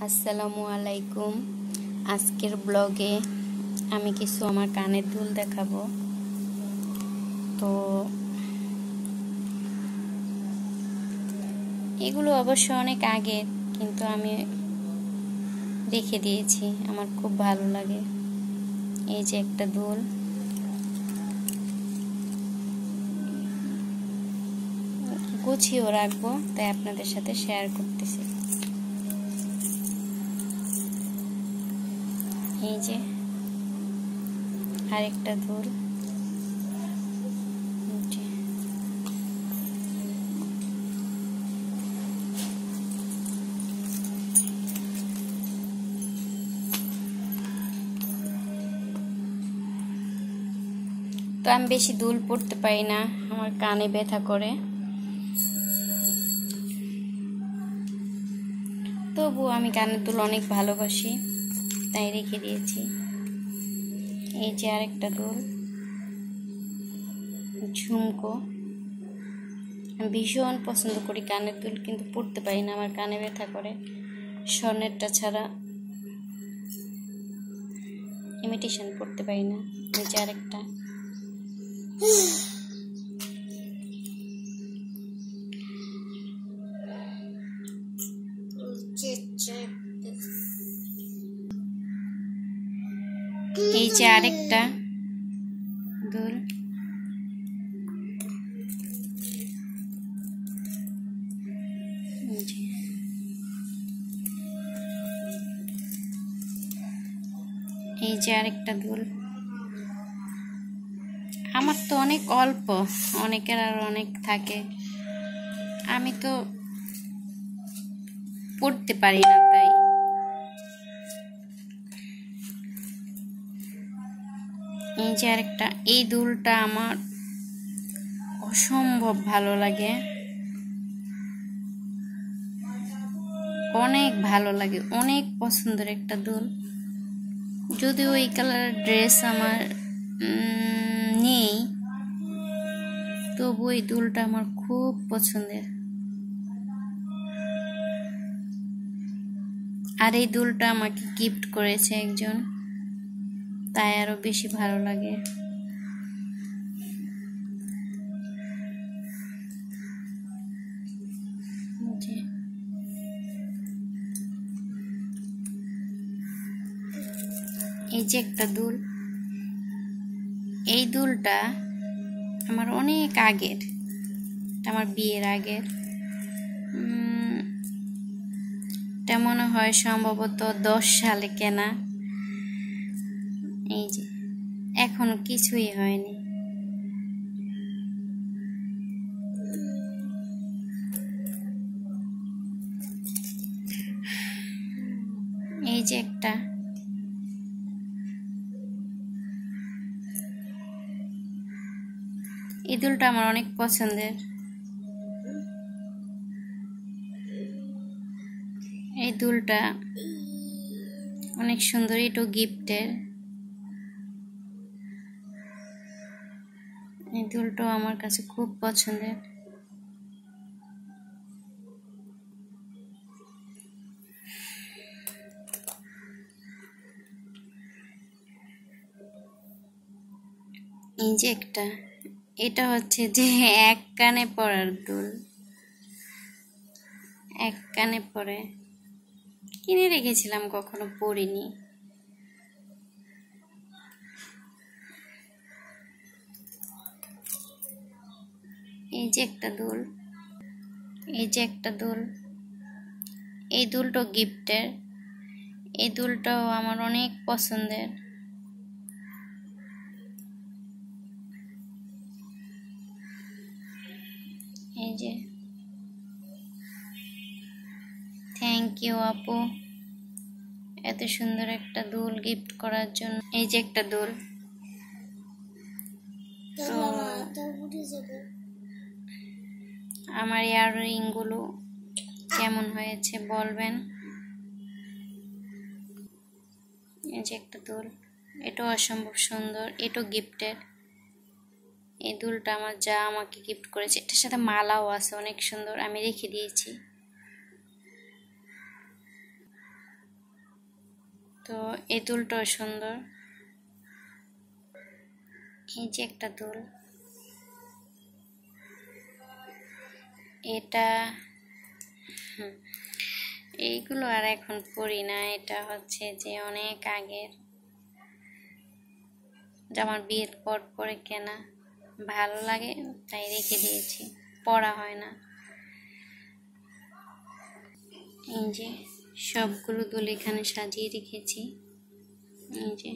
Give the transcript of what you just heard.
আসসালামু আলাইকুম। আজকের ব্লগে আমি কিছু আমার কানের দুল দেখাবো। তো এগুলো অবশ্য অনেক আগের, কিন্তু আমি রেখে দিয়েছি, আমার খুব ভালো লাগে। এই যে একটা দুল, গুছিয়েও রাখবো, তাই আপনাদের সাথে শেয়ার করতেছি। এই যে আরেকটা দুল, তো আমি বেশি দুল পরতে পারি না, আমার কানে ব্যথা করে। তবু আমি কানের দুল অনেক ভালোবাসি, তাই রেখে দিয়েছি। এই যে আরেকটা দুল, ঝুমকো। আমি ভীষণ পছন্দ করি কানের দুল, কিন্তু পরতে পারি না, আমার কানে ব্যথা করে। স্বর্ণেরটা ছাড়া ইমিটেশন পরতে পারি না। এই যে আরেকটা, এই যে আরেকটা দুল, এই যে আরেকটা দুল। আমার তো অনেক অল্প, অনেকের আর অনেক থাকে, আমি তো পড়তে পারি না, তাই। এই যে আরেকটা, এই দুলটা আমার অসম্ভব ভালো লাগে, অনেক ভালো লাগে, অনেক পছন্দের একটা দুল। যদিও এই কালারের ড্রেস আমার নেই, তবু এই দুলটা আমার খুব পছন্দের। আর এই দুলটা আমাকে গিফট করেছে একজন, তাই আরো বেশি ভালো লাগে। এই যে একটা দুল, এই দুলটা আমার অনেক আগের, আমার বিয়ের আগের। এটা মনে হয় সম্ভবত 10 সালে কেনা। এই যে এখনো কিছুই হয়নি। এই যে একটা, এই দুলটা আমার অনেক পছন্দের। এই দুলটা অনেক সুন্দর, এটাও গিফটের। এই দুলটাও আমার কাছে খুব পছন্দের। এই যে একটা, এটা হচ্ছে যে এক কানে পরার দুল, এক কানে পরে কিনে রেখেছিলাম, কখনো পরিনি। এই যে একটা দুল, এই যে একটা দুল, এই দুলটাও গিফটের। এই দুলটাও আমার অনেক পছন্দের। এই যে, থ্যাংক ইউ আপু, এত সুন্দর একটা দুল গিফট করার জন্য। এই যে একটা দুল, তো আমার ইয়াররিং গুলো কেমন হয়েছে বলবেন। এই যে একটা দুল, এটাও অসম্ভব সুন্দর, এটাও গিফটের। এই দুলটা আমার যা আমাকে গিফট করেছে, এটার সাথে মালাও আছে, অনেক সুন্দর, আমি রেখে দিয়েছি। তো এই দুলটাও সুন্দর। এই যে একটা দুল, এটা এইগুলো আর এখন পরি না। এটা হচ্ছে যে অনেক আগের, যে আমার বিয়ের পর পরে কেনা, ভালো লাগে তাই রেখে দিয়েছি, পরা হয় না। এই যে সবগুলো দুল এখানে সাজিয়ে রেখেছি। এই যে